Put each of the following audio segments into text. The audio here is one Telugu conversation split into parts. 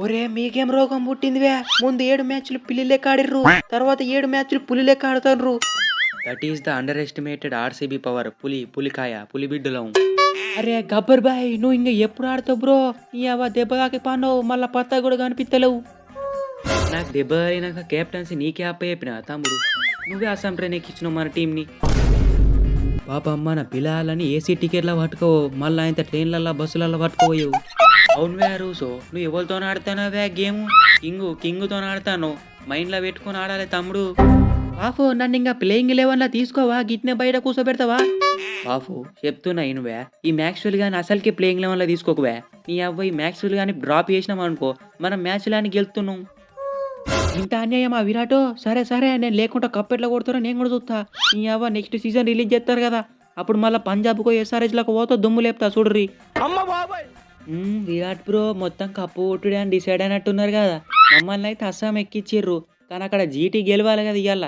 ఒరే మీకేం రోగం పుట్టిందివే? ముందు 7 మ్యాచ్లు పిల్లి లెక్క ఆడిర్రు, తర్వాత 7 మ్యాచ్లు పులి లెక్క ఆడుతాండ్రు. That is the underestimated RCB power. పులికాయ పులి బిడ్డలం. అరే గబ్బర్ బాయ్, నువ్వు ఇంకా ఎప్పుడు ఆడతావు బ్రో? నీ అవ్వ దెబ్బ తాకి పానవు, మళ్ళా పత్తా కూడా కనిపిస్తలేవు. నాకు దెబ్బ అయినాక కెప్టెన్సీ నీకే అప్ప చెప్పిన తమ్ముడు. నువ్వే అస్సాం ట్రైన్ ఎక్కించినావు మన టీంని. పాపం మన పిల్లలని ఏసీ టికెట్లా పట్టుకోవు, మళ్ళీ ఆయన ట్రైన్లల్లో బస్సులల్లో పట్టుకోవు. అవును వే రూసో, నువ్వు ఎవరితో ఆడుతానవే గేమ్? కింగ్తో ఆడతాను. మైండ్లో పెట్టుకొని ఆడాలి తమ్ముడు. బాఫు నన్ను ఇంకా ప్లేయింగ్ 11లా తీసుకోవా? గిట్నే బయట కూర్చోబెడతావా? బాఫు చెప్తున్నా ఇనువే, ఈ మ్యాక్స్వెల్ గాని అసలుకి ప్లేయింగ్ 11లా తీసుకోకువే. నీ అవ్వ ఈ మ్యాక్స్వెల్ గాని డ్రాప్ చేసినాం అనుకో, మనం మ్యాచ్లని గెలుతున్నాం. ఇంత అన్యాయమా విరాటో? సరే సరే, నేను లేకుండా కప్ ఎట్లా కొడతారో నేను కూడా చూస్తా. నీ అవ్వ నెక్స్ట్ సీజన్ రిలీజ్ చేస్తారు కదా, అప్పుడు మళ్ళీ పంజాబ్కో ఎస్ఆర్హెచ్లకు పోతా దుమ్ము లేపుతా చూడ్రి. విరాట్ బ్రో మొత్తం కప్పు కొట్టుడే అని డిసైడ్ అయినట్టున్నారు కదా. మమ్మల్ని అయితే అస్సాం ఎక్కిచ్చిర్రు, కానీ అక్కడ జీటీ గెలవాలి కదా. ఇవాళ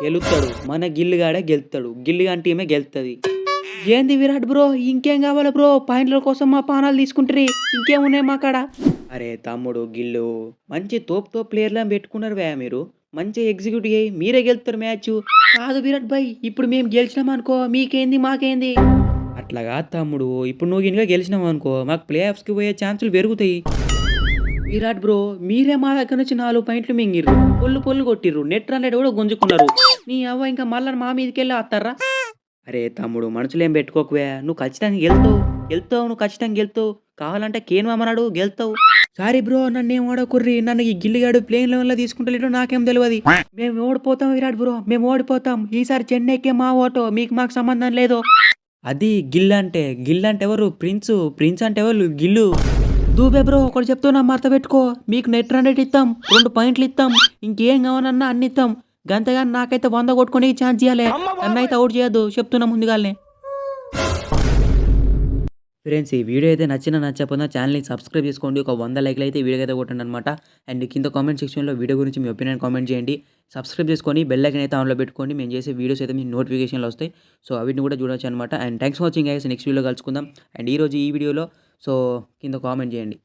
గెలుస్తాడు మన గిల్లుగాడే గెలుస్తాడు, గిల్లుగాని టీమే గెలుస్తుంది. ఏంది విరాట్ బ్రో, ఇంకేం కావాలి బ్రో? పాయింట్ల కోసం మా పానాలు తీసుకుంటారు, ఇంకేమున్నాయి మా కాడ? అరే తమ్ముడు గిల్లు, మంచి తోపు ప్లేయర్లను పెట్టుకున్నారు వే మీరు. మంచి ఎగ్జిక్యూటివ్ అయ్యి మీరే గెలుస్తారు మ్యాచ్. కాదు విరాట్ భాయ్, ఇప్పుడు మేము గెలిచినాం అనుకో మీకేంది మాకేంది? అట్లా కాదు తమ్ముడు, ఇప్పుడు నువ్వు ఇంకా గెలిచినావు అనుకో మాకు ప్లే ఆఫ్స్కి పోయే ఛాన్సులు పెరుగుతాయి. విరాట్ బ్రో, మీరే మా దగ్గర నుంచి 4 పాయింట్లు మింగిర్రు, పొల్లు కొట్టిర్రు, నెట్ రన్ రేట్ కూడా గుంజుకున్నారు. నీ అవ్వ ఇంకా మళ్ళీ మా మీదకి వెళ్ళి వస్తారా? అరే తమ్ముడు మనసులో ఏం పెట్టుకోకువే, నువ్వు ఖచ్చితంగా గెలుతావు, నువ్వు ఖచ్చితంగా గెలుతావు. కావాలంటే కేన్ మామనాడు గెలుతావు. సారీ బ్రో, నన్ను ఏం ఓడకుర్రి, నన్ను ఈ గిల్లిగాడు ప్లేన్ లెవెల్లో తీసుకుంటలేడు, నాకేం తెలియదు. మేము ఓడిపోతాం విరాట్ బ్రో, మేము ఓడిపోతాం. ఈసారి చెన్నైకే మా ఓటో, మాకు సంబంధం లేదు. అది గిల్ అంటే ఎవరు? ప్రిన్స్ అంటే ఎవరు? గిల్లు. దూబే బ్రో, ఒకటి చెప్తున్నా మర్త పెట్టుకో, మీకు నెట్ రన్ రేట్ ఇస్తాం, 2 పాయింట్లు ఇస్తాం, ఇంకేం కావాలన్నా అన్ని ఇస్తాం. గంతగాని నాకైతే 100 కొట్టుకునే ఛాన్స్ ఇవ్వాలి, నన్నైతే అవుట్ చేయొద్దు చెప్తున్నా ముందుగానే. ఫ్రెండ్స్ ఈ వీడియో అయితే నచ్చకపోయినా ఛానల్ని సబ్స్క్రైబ్ చేసుకోండి. ఒక 100 లైక్లు అయితే వీడియో అయితే కొట్టండి అనమాట. అండ్ కింద కామెంట్ సెక్షన్లో వీడియో గురించి మీ ఒపీనియన్ కామెంట్ చేయండి. సబ్స్క్రైబ్ చేసుకొని బెల్ ఐకాన్ అయితే ఆన్లో పెట్టుకోండి. మేము చేసే వీడియోస్ అయితే మీకు నోటిఫికేషన్లు వస్తాయి, సో అవిటిని కూడా చూడొచ్చు అనమాట. And thanks for watching guys, next video కలుసుకుందాం. అండ్ ఈరోజు ఈ వీడియోలో సో కింద కామెంట్ చేయండి.